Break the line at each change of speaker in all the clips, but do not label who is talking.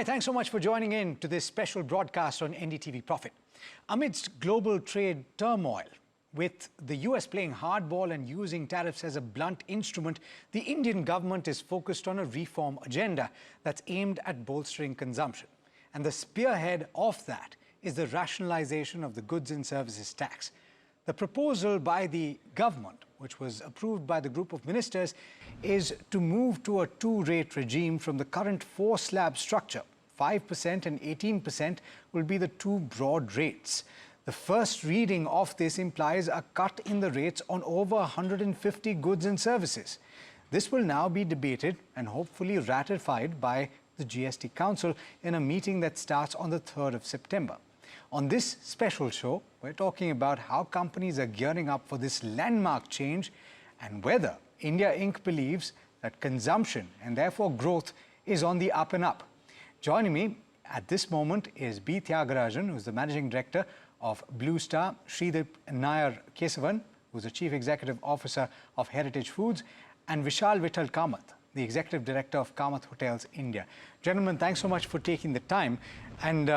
Hi, thanks so much for joining in to this special broadcast on NDTV Profit. Amidst global trade turmoil, with the US playing hardball and using tariffs as a blunt instrument, the Indian government is focused on a reform agenda that's aimed at bolstering consumption. And the spearhead of that is the rationalization of the goods and services tax. The proposal by the government, which was approved by the group of ministers, is to move to a two-rate regime from the current four-slab structure. 5% and 18% will be the two broad rates. The first reading of this implies a cut in the rates on over 150 goods and services. This will now be debated and hopefully ratified by the GST Council in a meeting that starts on the 3rd of September. On this special show, we're talking about how companies are gearing up for this landmark change and whether India Inc. believes that consumption and therefore growth is on the up and up. Joining me at this moment is B. Thiagarajan, who's the Managing Director of Blue Star, Sridip Nair Kesavan, who's the Chief Executive Officer of Heritage Foods, and Vishal Vittal Kamath, the Executive Director of Kamath Hotels India. Gentlemen, thanks so much for taking the time. And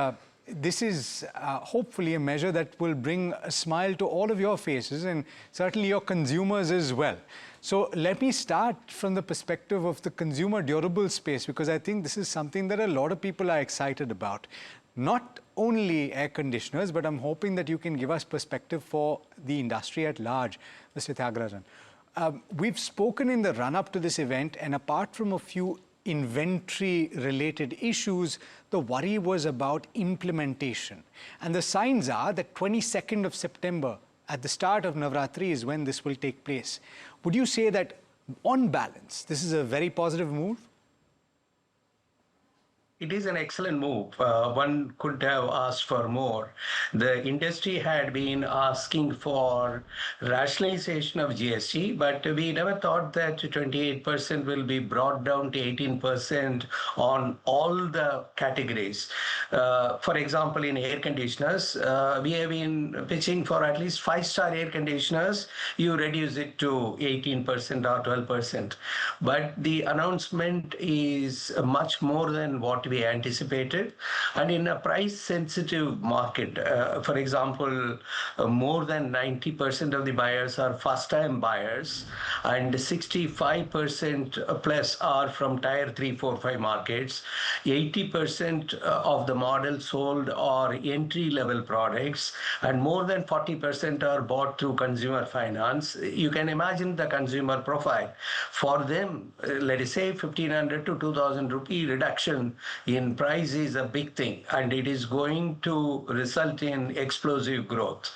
this is hopefully a measure that will bring a smile to all of your faces and certainly your consumers as well. So let me start from the perspective of the consumer durable space, because I think this is something that a lot of people are excited about. Not only air conditioners, but I'm hoping that you can give us perspective for the industry at large, Mr. Thiagarajan. We've spoken in the run-up to this event, and apart from a few inventory-related issues, the worry was about implementation. And the signs are that 22nd of September, at the start of Navratri, is when this will take place. Would you say that, on balance, this is a very positive move?
It is an excellent move. One could have asked for more. The industry had been asking for rationalization of GST, but we never thought that 28% will be brought down to 18% on all the categories. For example, in air conditioners, we have been pitching for at least 5-star air conditioners. You reduce it to 18% or 12%. But the announcement is much more than what we anticipated, and in a price sensitive market, for example, more than 90% of the buyers are first time buyers and 65% plus are from tier 3, 4, 5 markets. 80% of the models sold are entry level products, and more than 40% are bought through consumer finance. You can imagine the consumer profile. For them, let us say 1,500 to 2,000 rupee reduction in price is a big thing, and it is going to result in explosive growth.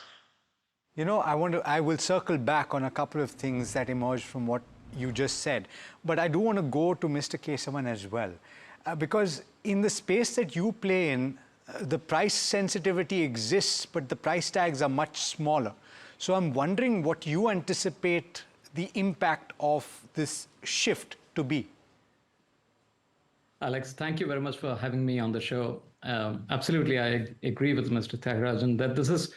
You know, I will circle back on a couple of things that emerged from what you just said, but I do want to go to Mr. Kesavan as well, because in the space that you play in, the price sensitivity exists, but the price tags are much smaller. So I'm wondering what you anticipate the impact of this shift to be.
Alex, thank you very much for having me on the show. Absolutely, I agree with Mr. Thiagarajan that this is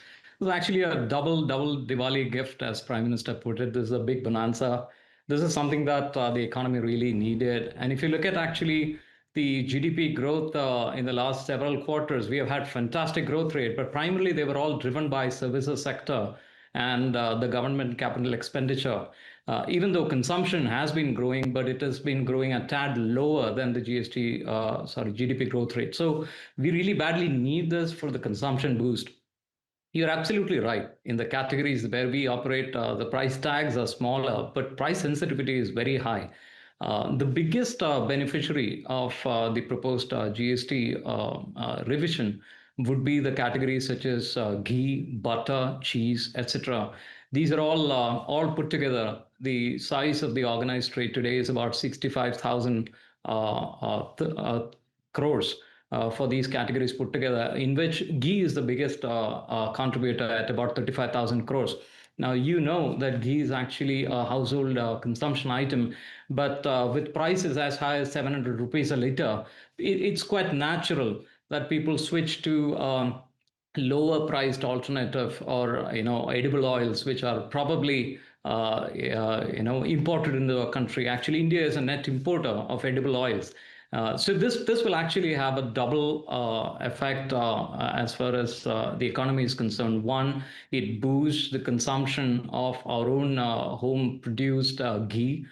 actually a double Diwali gift, as Prime Minister put it. This is a big bonanza. This is something that the economy really needed. And if you look at actually the GDP growth in the last several quarters, we have had fantastic growth rate, but primarily they were all driven by services sector and the government capital expenditure. Even though consumption has been growing, but it has been growing a tad lower than the GDP growth rate. So we really badly need this for the consumption boost. You're absolutely right. In the categories where we operate, the price tags are smaller, but price sensitivity is very high. The biggest beneficiary of the proposed GST revision would be the categories such as ghee, butter, cheese, etc. These are all put together. The size of the organized trade today is about 65,000 crores for these categories put together, in which ghee is the biggest contributor at about 35,000 crores. Now, you know that ghee is actually a household consumption item, but with prices as high as 700 rupees a liter, it's quite natural that people switch to lower priced alternative or edible oils, which are probably imported into the country. Actually, India is a net importer of edible oils. So this will actually have a double effect as far as the economy is concerned. One, it boosts the consumption of our own home produced ghee.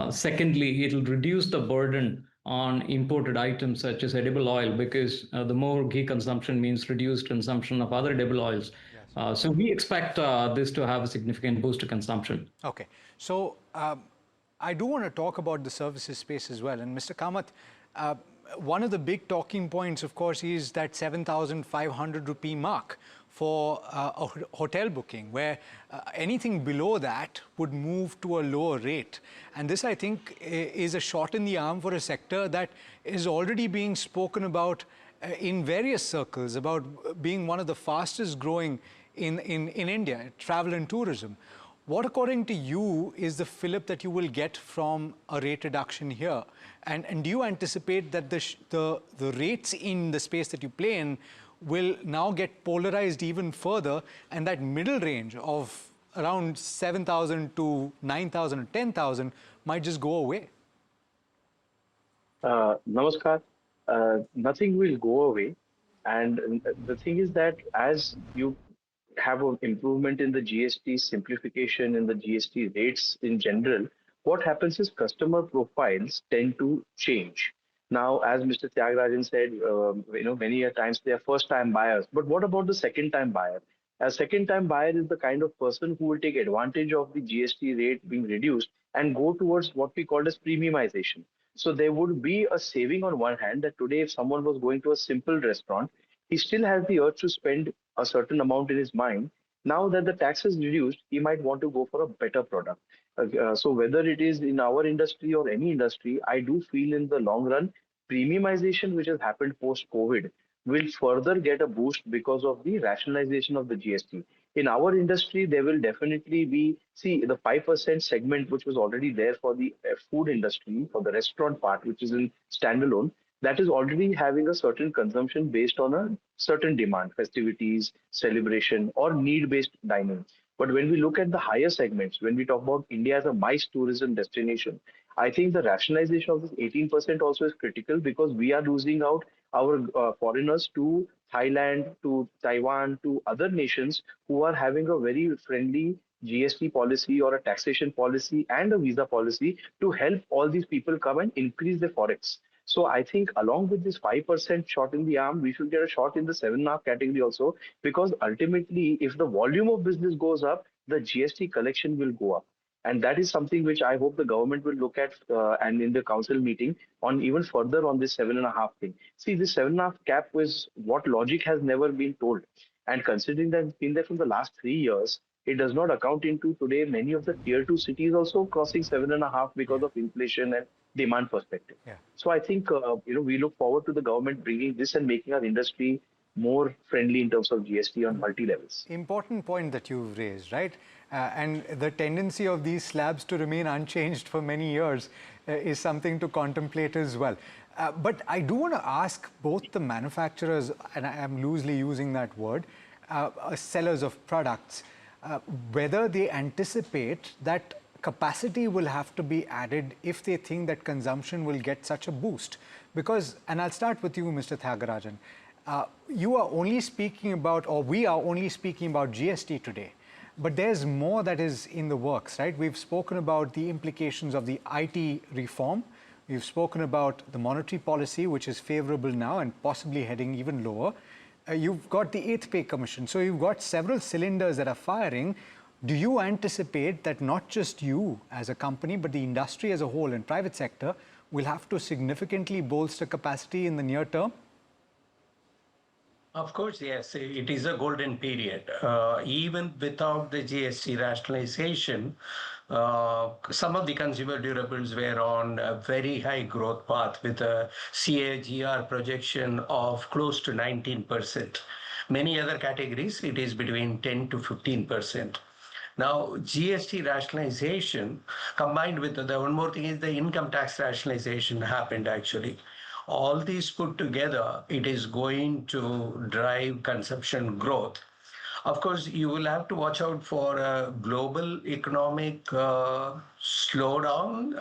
Secondly, it will reduce the burden on imported items such as edible oil, because the more ghee consumption means reduced consumption of other edible oils. So we expect this to have a significant boost to consumption.
Okay. So I do want to talk about the services space as well. And Mr. Kamath, one of the big talking points, of course, is that 7,500 rupee mark for a hotel booking, where anything below that would move to a lower rate. And this, I think, is a shot in the arm for a sector that is already being spoken about in various circles, about being one of the fastest growing in India, travel and tourism. What, according to you, is the fillip that you will get from a rate reduction here? And do you anticipate that the rates in the space that you play in will now get polarized even further, and that middle range of around 7,000 to 9,000 or 10,000 might just go away?
Namaskar. Nothing will go away. And the thing is that as you have an improvement in the GST simplification and the GST rates in general, what happens is customer profiles tend to change. Now, as Mr. Tyagarajan said, many a times they are first-time buyers. But what about the second-time buyer? A second-time buyer is the kind of person who will take advantage of the GST rate being reduced and go towards what we call as premiumization. So there would be a saving on one hand, that today if someone was going to a simple restaurant, he still has the urge to spend a certain amount in his mind. Now that the tax is reduced, he might want to go for a better product. So whether it is in our industry or any industry, I do feel in the long run, premiumization which has happened post-COVID will further get a boost because of the rationalization of the GST. In our industry, there will definitely be, see, the 5% segment which was already there for the food industry, for the restaurant part, which is in standalone, that is already having a certain consumption based on a certain demand, festivities, celebration, or need-based dining. But when we look at the higher segments, when we talk about India as a MICE tourism destination, I think the rationalization of this 18% also is critical, because we are losing out our foreigners to Thailand, to Taiwan, to other nations who are having a very friendly GST policy or a taxation policy and a visa policy to help all these people come and increase their forex. So I think along with this 5% shot in the arm, we should get a shot in the 7.5 category also, because ultimately, if the volume of business goes up, the GST collection will go up. And that is something which I hope the government will look at and in the council meeting on even further on this 7.5 thing. See, this 7.5 cap was what logic has never been told. And considering that it's been there from the last 3 years, it does not account into today many of the tier two cities also crossing 7.5 because of inflation and demand perspective.
Yeah.
So I think we look forward to the government bringing this and making our industry more friendly in terms of GST on multi levels.
Important point that you've raised, right? And the tendency of these slabs to remain unchanged for many years is something to contemplate as well. But I do want to ask both the manufacturers, and I am loosely using that word, sellers of products, whether they anticipate that capacity will have to be added if they think that consumption will get such a boost. Because, and I'll start with you, Mr. Tyagarajan, you are only speaking about, or we are only speaking about GST today, but there's more that is in the works, right? We've spoken about the implications of the IT reform. We've spoken about the monetary policy, which is favorable now and possibly heading even lower. You've got the Eighth Pay Commission. So you've got several cylinders that are firing. Do you anticipate that not just you as a company, but the industry as a whole and private sector will have to significantly bolster capacity in the near term?
Of course, yes, it is a golden period. Even without the GST rationalization, some of the consumer durables were on a very high growth path with a CAGR projection of close to 19%. Many other categories, it is between 10 to 15%. Now, GST rationalization combined with the one more thing is the income tax rationalization happened actually. All these put together, it is going to drive consumption growth. Of course, you will have to watch out for a global economic slowdown,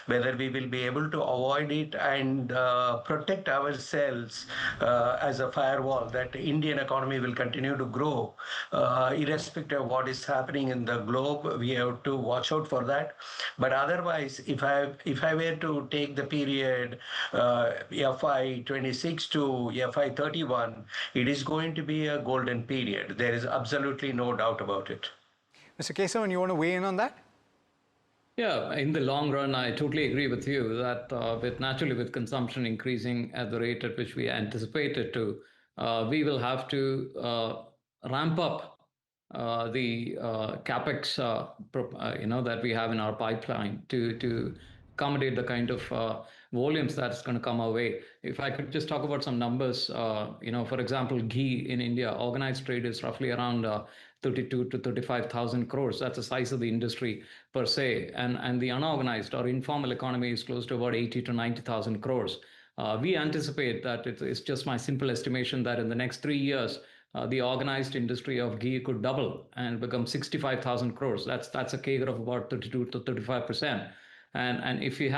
whether we will be able to avoid it and protect ourselves as a firewall, that the Indian economy will continue to grow irrespective of what is happening in the globe. We have to watch out for that. But otherwise, if I were to take the period FY 26 to FY 31, it is going to be a golden period. There is absolutely no doubt about it.
Mr. Kesavan, you want to weigh in on that?
Yeah, in the long run, I totally agree with you that with consumption increasing at the rate at which we anticipated to, we will have to ramp up the capex, that we have in our pipeline to accommodate the kind of volumes that's going to come our way. If I could just talk about some numbers, for example, ghee in India, organized trade is roughly around 32 to 35,000 crores. That's the size of the industry per se. And the unorganized or informal economy is close to about 80 to 90,000 crores. We anticipate that it's just my simple estimation that in the next 3 years, the organized industry of ghee could double and become 65,000 crores. That's a CAGR of about 32 to 35%. And if we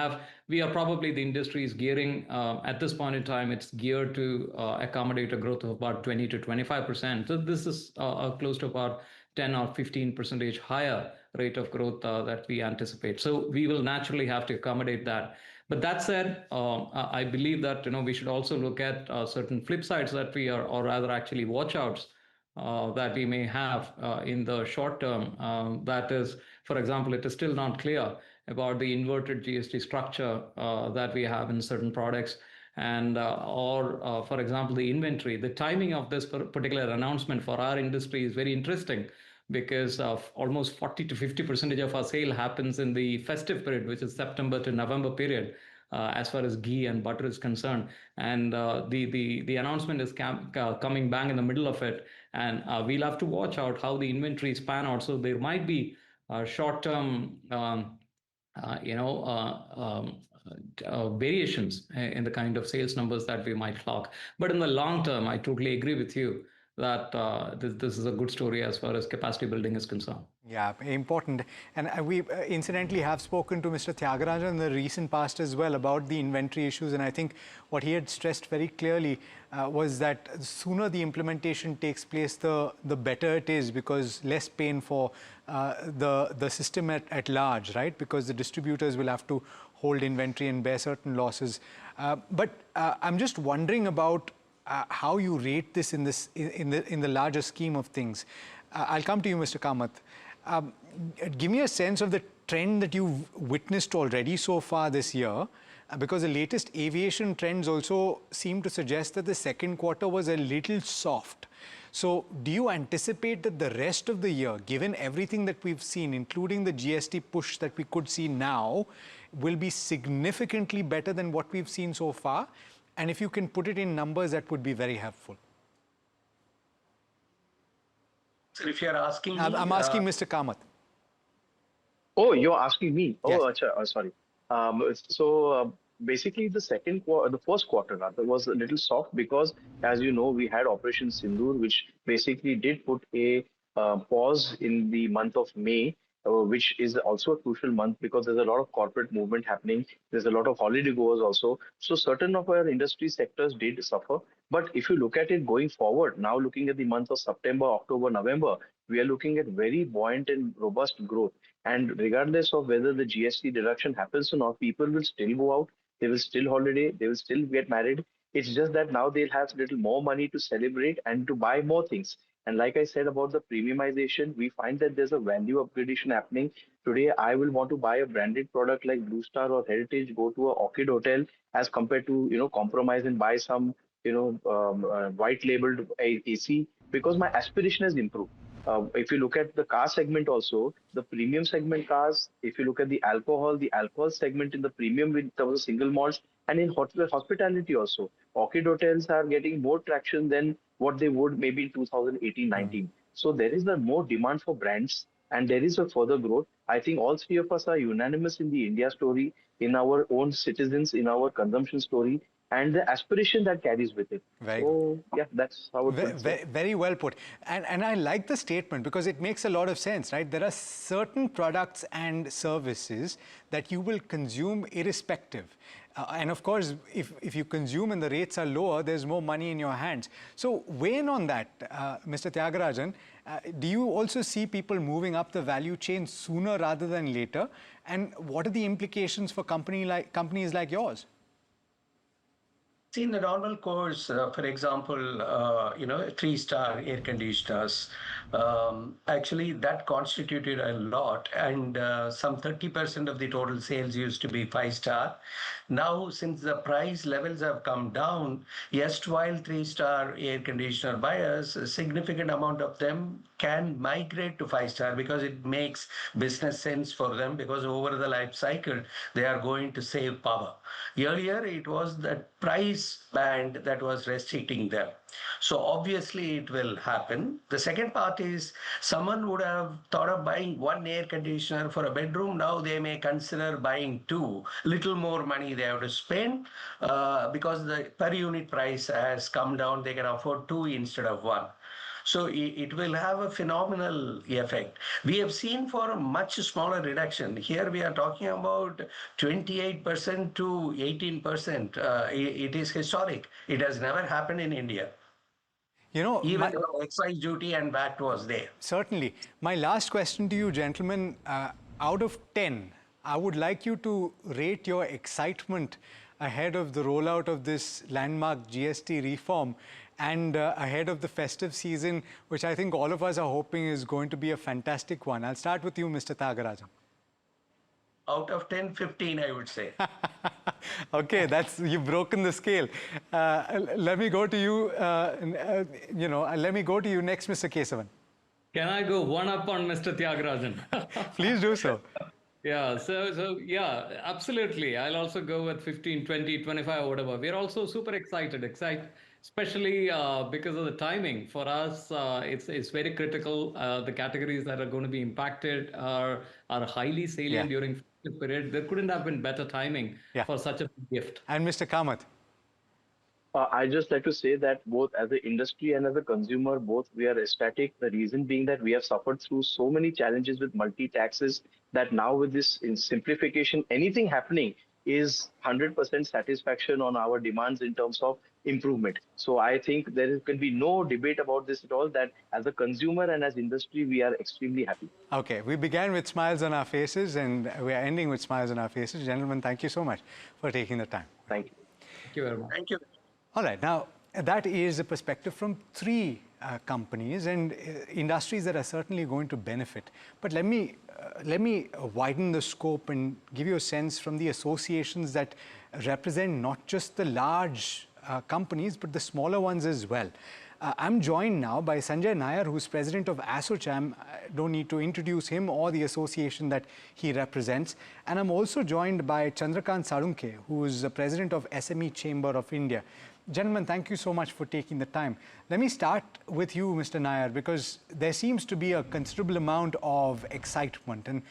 are probably, the industry is gearing, at this point in time, it's geared to accommodate a growth of about 20 to 25%. So this is close to about 10 or 15% higher rate of growth that we anticipate. So we will naturally have to accommodate that. But that said, I believe that we should also look at certain flip sides that we are, or rather actually watch outs that we may have in the short term. That is, for example, it is still not clear about the inverted GST structure that we have in certain products, and for example, the inventory. The timing of this particular announcement for our industry is very interesting, because of almost 40 to 50% of our sale happens in the festive period, which is September to November period, as far as ghee and butter is concerned. And the announcement is coming bang in the middle of it. And we'll have to watch out how the inventories pan out. So there might be short-term variations in the kind of sales numbers that we might clock. But in the long term, I totally agree with you that this is a good story as far as capacity building is concerned.
Yeah, important. And we incidentally have spoken to Mr. Tyagarajan in the recent past as well about the inventory issues. And I think what he had stressed very clearly was that the sooner the implementation takes place, the better it is, because less pain for the system at large, right? Because the distributors will have to hold inventory and bear certain losses. But I'm just wondering about how you rate this in the larger scheme of things. I'll come to you, Mr. Kamath. Give me a sense of the trend that you've witnessed already so far this year, because the latest aviation trends also seem to suggest that the second quarter was a little soft. So do you anticipate that the rest of the year, given everything that we've seen, including the GST push that we could see now, will be significantly better than what we've seen so far? And if you can put it in numbers, that would be very helpful.
So if you're asking me,
I'm asking Mr. Kamath.
Oh, you're asking me. Oh,
Yes.
sorry. Basically, the first quarter rather was a little soft because, as you know, we had Operation Sindoor, which basically did put a pause in the month of May, which is also a crucial month because there's a lot of corporate movement happening. There's a lot of holiday goers also. So certain of our industry sectors did suffer. But if you look at it going forward, now looking at the month of September, October, November, we are looking at very buoyant and robust growth. And regardless of whether the GST deduction happens or not, people will still go out, they will still holiday, they will still get married. It's just that now they'll have a little more money to celebrate and to buy more things. And like I said about the premiumization, we find that there's a value upgradation happening. Today, I will want to buy a branded product like Blue Star or Heritage, go to a Orchid Hotel, as compared to, compromise and buy some, white labeled AC, because my aspiration has improved. If you look at the car segment also, the premium segment cars, if you look at the alcohol segment in the premium with the single malts, and in hospitality also, Orchid hotels are getting more traction than what they would maybe in 2018-19. So there is a more demand for brands, and there is a further growth. I think all three of us are unanimous in the India story, in our own citizens, in our consumption story. and the aspiration that carries with it.
Very
So yeah, that's how it would say.
Very well put. And I like the statement because it makes a lot of sense, right? There are certain products and services that you will consume irrespective. And of course, if you consume and the rates are lower, there's more money in your hands. So weigh in on that, Mr. Tyagarajan. Do you also see people moving up the value chain sooner rather than later? And what are the implications for companies like yours?
See, in the normal course, for example, three-star air conditioners, actually that constituted a lot, and some 30% of the total sales used to be five-star. Now, since the price levels have come down, yes, while three-star air conditioner buyers, a significant amount of them can migrate to five-star because it makes business sense for them, because over the life cycle, they are going to save power. Earlier, it was that price band that was restricting them. So obviously it will happen. The second part is someone would have thought of buying one air conditioner for a bedroom. Now they may consider buying two. Little more money they have to spend because the per unit price has come down. They can afford two instead of one. So it will have a phenomenal effect. We have seen for a much smaller reduction. Here we are talking about 28% to 18%. It is historic. It has never happened in India.
You know,
Even though excise duty and VAT was there.
Certainly. My last question to you, gentlemen, out of 10, I would like you to rate your excitement ahead of the rollout of this landmark GST reform and ahead of the festive season, which I think all of us are hoping is going to be a fantastic one. I'll start with you, Mr. Tyagarajan.
Out of 10, 15, I would say.
Okay, you've broken the scale. Let me go to you. Let me go to you next, Mr. Kesavan.
Can I go one up on Mr. Tyagarajan?
Please do so.
Yeah, so yeah, absolutely. I'll also go with 15, 20, 25, whatever. We're also super excited, especially because of the timing. For us, it's very critical. The categories that are going to be impacted are highly salient during festive period. There couldn't have been better timing for such a gift.
And Mr. Kamath.
I just like to say that both as an industry and as a consumer, both we are ecstatic. The reason being that we have suffered through so many challenges with multi-taxes that now with this in simplification, anything happening is 100% satisfaction on our demands in terms of improvement. So I think there can be no debate about this at all, that as a consumer and as industry, we are extremely happy.
Okay, we began with smiles on our faces and we are ending with smiles on our faces. Gentlemen, thank you so much for taking the time.
Thank you.
Thank you very much.
Thank you.
All right, now that is a perspective from three companies and industries that are certainly going to benefit. But let me widen the scope and give you a sense from the associations that represent not just the large companies, but the smaller ones as well. I'm joined now by Sanjay Nair, who's president of ASSOCHAM. I don't need to introduce him or the association that he represents. And I'm also joined by Chandrakant Sarunke, who is the president of SME Chamber of India. Gentlemen, thank you so much for taking the time. Let me start with you, Mr. Nair, because there seems to be a considerable amount of excitement. And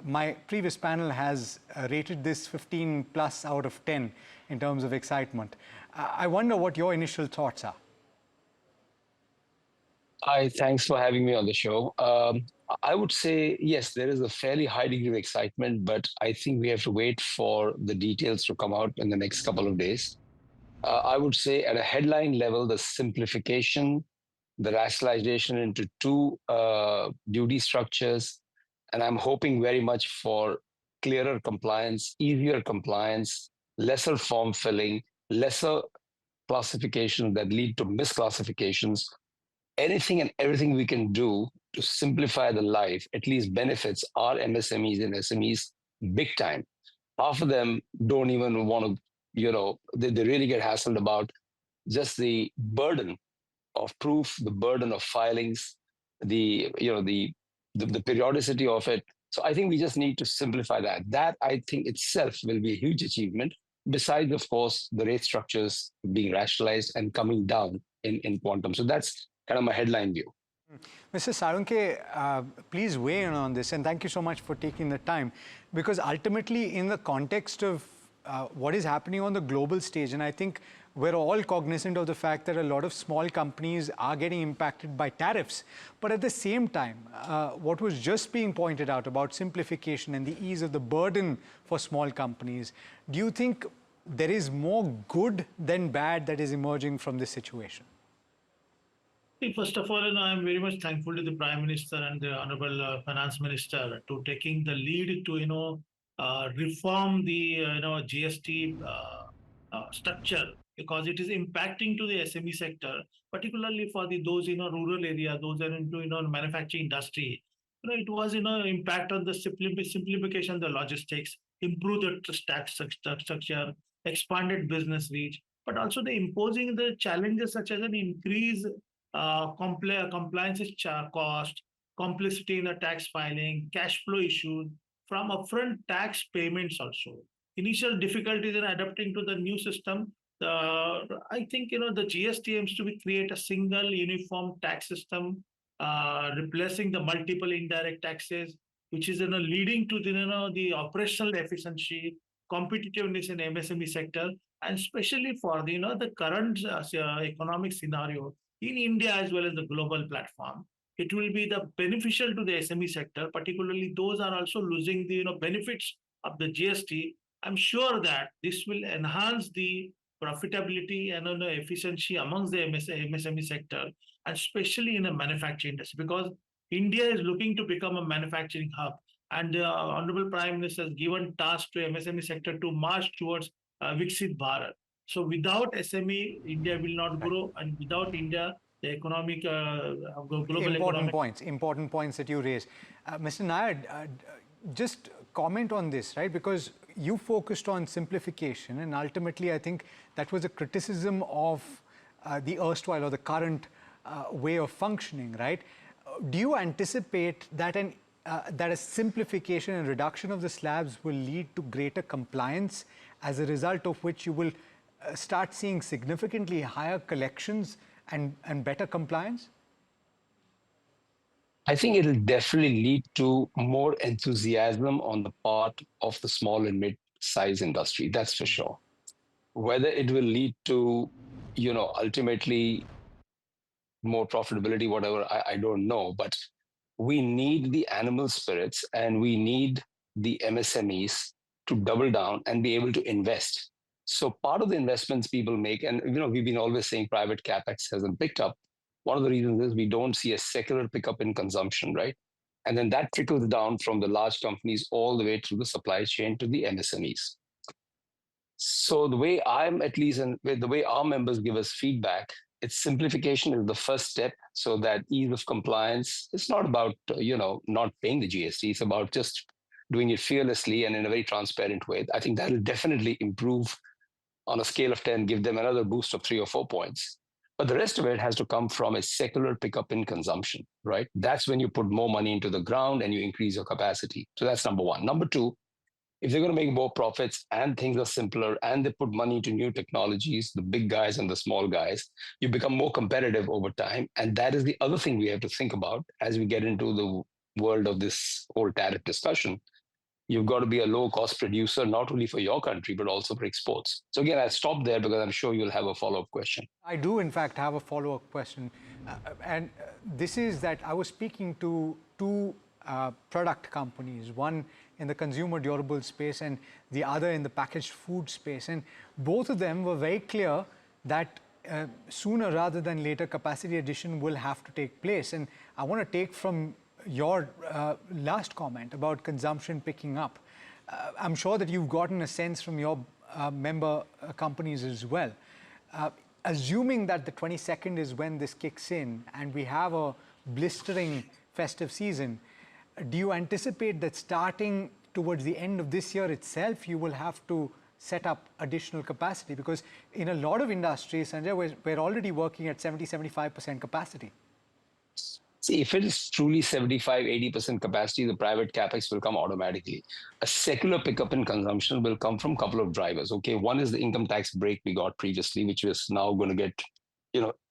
my previous panel has rated this 15 plus out of 10 in terms of excitement. I wonder what your initial thoughts are.
Hi, thanks for having me on the show. I would say, yes, there is a fairly high degree of excitement, but I think we have to wait for the details to come out in the next couple of days. I would say at a headline level, the simplification, the rationalization into two duty structures, and I'm hoping very much for clearer compliance, easier compliance, lesser form filling, lesser classification that lead to misclassifications. Anything and everything we can do to simplify the life at least benefits our MSMEs and SMEs big time. Half of them don't even want to, they really get hassled about just the burden of proof, the burden of filings, the periodicity of it. So I think we just need to simplify that. That I think itself will be a huge achievement. Besides, of course, the rate structures being rationalized and coming down in quantum. So that's kind of my headline view.
Mr. Sarunke, please weigh in on this, and thank you so much for taking the time, because ultimately in the context of what is happening on the global stage. And I think we're all cognizant of the fact that a lot of small companies are getting impacted by tariffs. But at the same time, what was just being pointed out about simplification and the ease of the burden for small companies, do you think there is more good than bad that is emerging from this situation?
First of all, I'm very much thankful to the Prime Minister and the Honorable Finance Minister to taking the lead to, reform the, GST structure, because it is impacting to the SME sector, particularly for those, rural area, those are into, manufacturing industry. It was, impact on the simplification, the logistics, improve the tax structure, expanded business reach, but also the imposing the challenges such as an increase compliance cost, complexity in the tax filing, cash flow issues from upfront tax payments also. Initial difficulties in adapting to the new system. I think the GST aims to create a single uniform tax system, replacing the multiple indirect taxes, which is leading to the operational efficiency, competitiveness in MSME sector, and especially for the current economic scenario in India as well as the global platform. It will be the beneficial to the SME sector, particularly those are also losing the benefits of the GST. I'm sure that this will enhance the profitability and efficiency amongst the MSME sector, and especially in the manufacturing industry, because India is looking to become a manufacturing hub. And the Honorable Prime Minister has given task to MSME sector to march towards Viksit Bharat. So without SME, India will not grow, and without India, the economic global
important points that you raise. Mr. Nair, just comment on this, right? Because you focused on simplification, and ultimately, I think that was a criticism of the erstwhile or the current way of functioning, right? Do you anticipate that that a simplification and reduction of the slabs will lead to greater compliance, as a result of which you will start seeing significantly higher collections and better compliance?
I think it'll definitely lead to more enthusiasm on the part of the small and mid-size industry, that's for sure. Whether it will lead to, ultimately more profitability, whatever, I don't know. But we need the animal spirits and we need the MSMEs to double down and be able to invest. So part of the investments people make, and we've been always saying private Capex hasn't picked up. One of the reasons is we don't see a secular pickup in consumption, right? And then that trickles down from the large companies all the way through the supply chain to the MSMEs. So the way I'm at least, and the way our members give us feedback, it's simplification is the first step, so that ease of compliance. It's not about, not paying the GST. It's about just doing it fearlessly and in a very transparent way. I think that will definitely improve on a scale of 10, give them another boost of 3 or 4 points. But the rest of it has to come from a secular pickup in consumption, right? That's when you put more money into the ground and you increase your capacity. So that's number one. Number two, if they're going to make more profits and things are simpler and they put money into new technologies, the big guys and the small guys, you become more competitive over time. And that is the other thing we have to think about as we get into the world of this whole tariff discussion. You've got to be a low-cost producer, not only for your country, but also for exports. So again, I'll stop there because I'm sure you'll have a follow-up question.
I do, in fact, have a follow-up question. This is that I was speaking to two product companies, one in the consumer durable space and the other in the packaged food space. And both of them were very clear that sooner rather than later, capacity addition will have to take place. And I want to take from your last comment about consumption picking up. I'm sure that you've gotten a sense from your member companies as well. Assuming that the 22nd is when this kicks in and we have a blistering festive season, do you anticipate that starting towards the end of this year itself, you will have to set up additional capacity? Because in a lot of industries, Sanjay, we're already working at 70-75% capacity.
See, if it is truly 75-80% capacity, the private Capex will come automatically. A secular pickup in consumption will come from a couple of drivers. Okay, one is the income tax break we got previously, which is now going to get,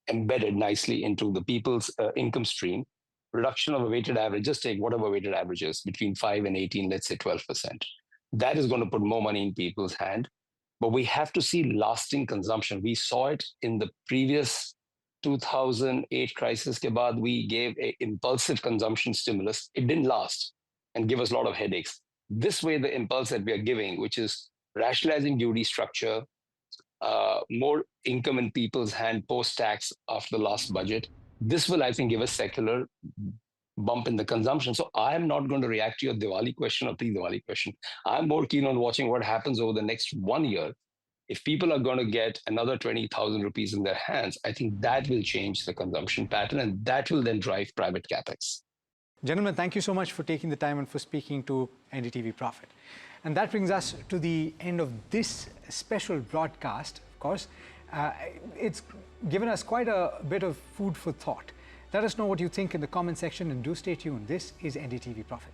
embedded nicely into the people's income stream. Reduction of a weighted average, just take whatever weighted average is, between 5 and 18, let's say 12%. That is going to put more money in people's hand. but we have to see lasting consumption. We saw it in the previous 2008 crisis ke baad, we gave an impulsive consumption stimulus. It didn't last and give us a lot of headaches. This way, the impulse that we are giving, which is rationalizing duty structure, more income in people's hand post-tax after the last budget, this will, I think, give a secular bump in the consumption. So I'm not going to react to your Diwali question or pre-Diwali question. I'm more keen on watching what happens over the next 1 year. If people are going to get another 20,000 rupees in their hands, I think that will change the consumption pattern, and that will then drive private capex.
Gentlemen, thank you so much for taking the time and for speaking to NDTV Profit. And that brings us to the end of this special broadcast. Of course, it's given us quite a bit of food for thought. Let us know what you think in the comment section and do stay tuned. This is NDTV Profit.